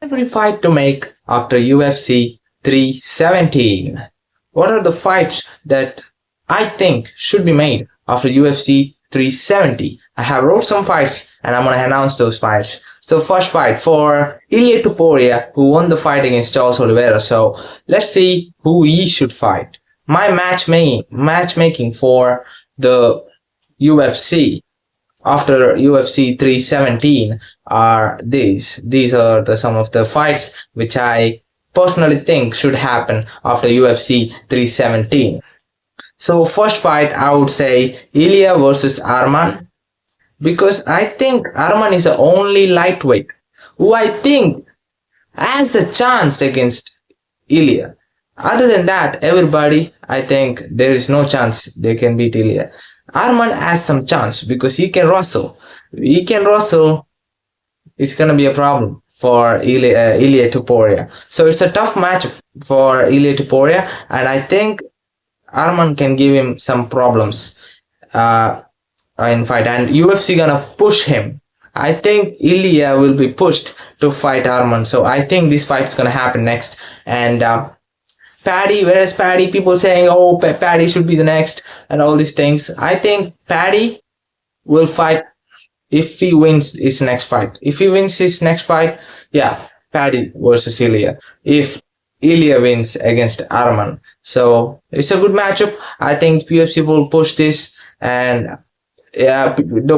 Every fight to make after UFC 317. What are the fights that I think should be made after UFC 370? I have wrote some fights and I'm gonna announce those fights. So first fight for Ilia Toporia, who won the fight against Charles Oliveira. So let's see who he should fight. My matchmaking for the UFC after UFC 317 are these. These are some of the fights which I personally think should happen after UFC 317. So first fight I would say Ilia versus Arman, because I think Arman is the only lightweight who I think has a chance against Ilia. Other than that, everybody, I think there is no chance they can beat Ilia. Arman has some chance because he can wrestle. He can wrestle. It's gonna be a problem for Ilia Toporia. So it's a tough match for Ilia Toporia, and I think Arman can give him some problems in fight, and UFC gonna push him. I think Ilia will be pushed to fight Arman, so I think this fight is gonna happen next. And Paddy, where is Paddy? People saying, oh, Paddy should be the next, and all these things. I think Paddy will fight if he wins his next fight. If he wins his next fight, yeah, Paddy versus Ilia. If Ilia wins against Arman, so it's a good matchup. I think UFC will push this, and yeah,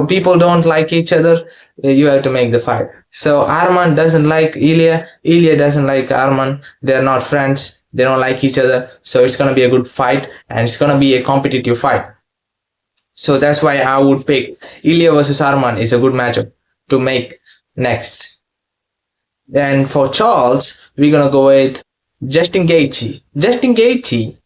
people don't like each other. You have to make the fight. So Arman doesn't like Ilia. Ilia doesn't like Arman. They're not friends. They don't like each other. So it's gonna be a good fight, and it's gonna be a competitive fight. So that's why I would pick Ilia versus Arman is a good matchup to make next. Then for Charles, we're gonna go with Justin Gaethje. Justin Gaethje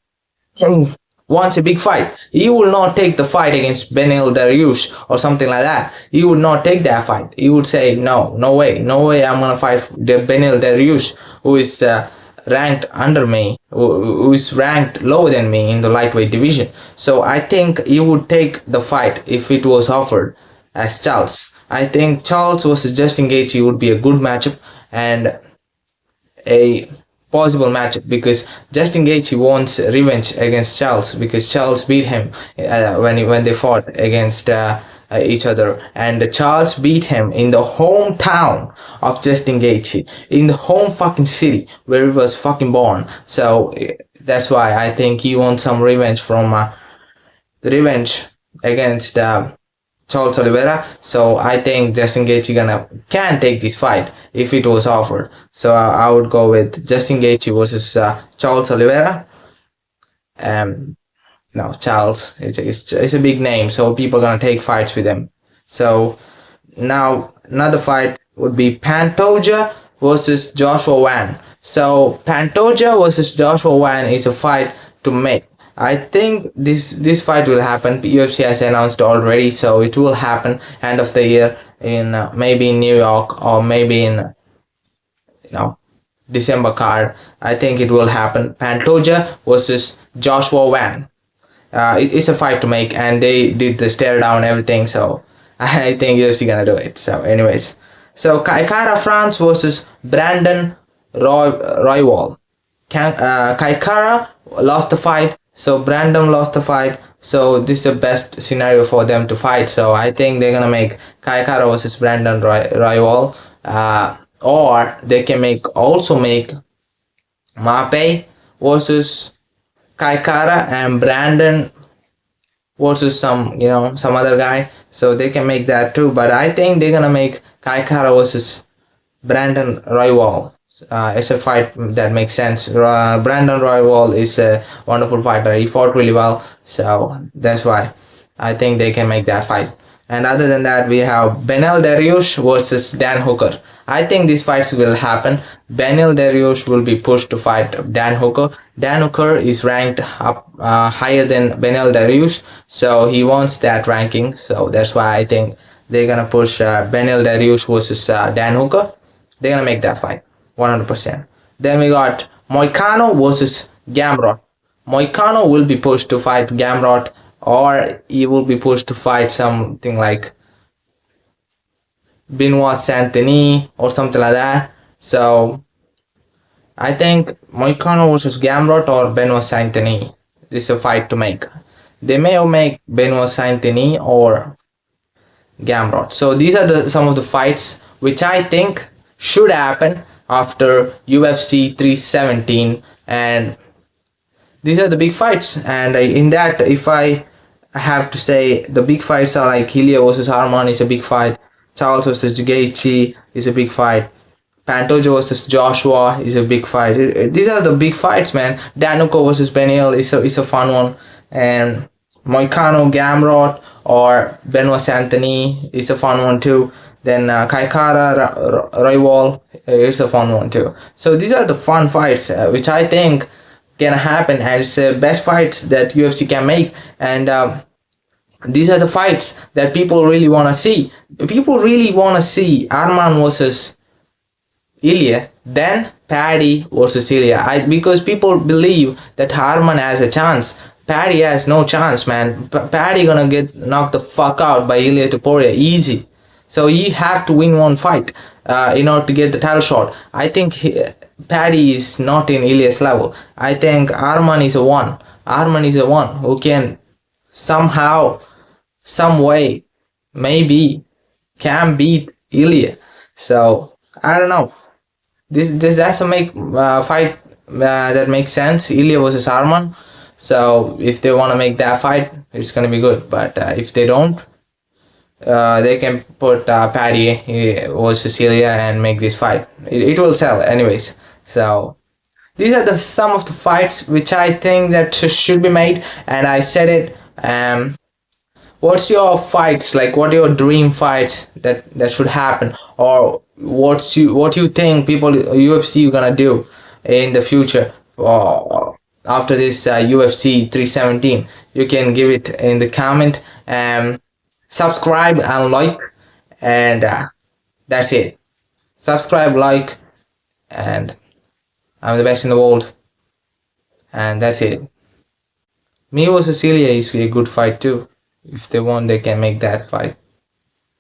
wants a big fight. He will not take the fight against Beneil Dariush or something like that. He would not take that fight. He would say, no way, I'm gonna fight the Beneil Dariush, who is ranked under me, who is ranked lower than me in the lightweight division. So I think he would take the fight if it was offered as Charles. I think Charles versus Justin Gaethje would be a good matchup and a possible matchup, because Justin Gaethje wants revenge against Charles, because Charles beat him when they fought against each other, and Charles beat him in the hometown of Justin Gaethje, in the home fucking city where he was fucking born. So that's why I think he wants some revenge from the revenge against Charles Oliveira. So I think Justin Gaethje can take this fight if it was offered. So I would go with Justin Gaethje versus Charles Oliveira. No, Charles. It's a big name, so people gonna take fights with him. So now another fight would be Pantoja versus Joshua Wan. So Pantoja versus Joshua Wan is a fight to make. I think this fight will happen. UFC has announced already, so it will happen end of the year in maybe in New York, or maybe in December card. I think it will happen. Pantoja versus Joshua Wan. It's a fight to make, and they did the stare down everything, so I think UFC gonna do it. So anyways, so Kaikara France versus Brandon Royval. Kaikara lost the fight, so Brandon lost the fight. So this is the best scenario for them to fight. So I think they're gonna make Kaikara versus Brandon Royval, or they can also make Mape versus Kaikara and Brandon versus some other guy. So they can make that too. But I think they're gonna make Kaikara versus Brandon Royval. It's a fight that makes sense. Brandon Royval is a wonderful fighter. He fought really well, so that's why I think they can make that fight. And other than that, we have Beneil Dariush versus Dan Hooker. I think these fights will happen. Beneil Dariush will be pushed to fight Dan Hooker. Dan Hooker is ranked up higher than Beneil Dariush, so he wants that ranking. So that's why I think they're gonna push Beneil Dariush versus Dan Hooker. They're gonna make that fight 100%. Then we got Moicano versus Gamrot. Moicano will be pushed to fight Gamrot, or he will be pushed to fight something like Benoit Saint-Denis or something like that. So I think Moicano versus Gamrot or Benoit Saint-Denis. This is a fight to make. They may or make Benoit Saint-Denis or Gamrot. So these are some of the fights which I think should happen after UFC 317, and these are the big fights. And in that, if I have to say, the big fights are like Ilia versus Arman is a big fight, Charles versus Gaethji is a big fight, Pantoja versus Joshua is a big fight. These are the big fights, man. Danuko versus Beneil is a fun one, and Moicano Gamrot or Benoit Saint-Denis is a fun one too. Then Kaikara Royval is a fun one too. So these are the fun fights which I think can happen, and it's the best fights that UFC can make. And these are the fights that people really want to see. People really want to see Arman versus Ilia, then Paddy versus Ilia. Because people believe that Arman has a chance. Paddy has no chance, man. Paddy gonna get knocked the fuck out by Ilia Toporia easy. So you have to win one fight in order to get the title shot. I think Paddy is not in Ilia's level. I think Arman is a one. Arman is the one who can somehow, some way, maybe can beat Ilia. So I don't know. This has to make fight that makes sense. Ilia versus Arman. So if they want to make that fight, it's gonna be good. But if they don't, they can put Paddy versus Ilia and make this fight. It will sell anyways. So these are some of the fights which I think that should be made, and I said it. What's your fights like? What are your dream fights that should happen, or what you think people UFC gonna do in the future after this UFC 317? You can give it in the comment, and subscribe and like, and that's it. Subscribe, like, and I'm the best in the world, and that's it. Me versus Ilia is a good fight too. If they want, they can make that fight.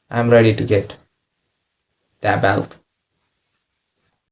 I'm ready to get that belt.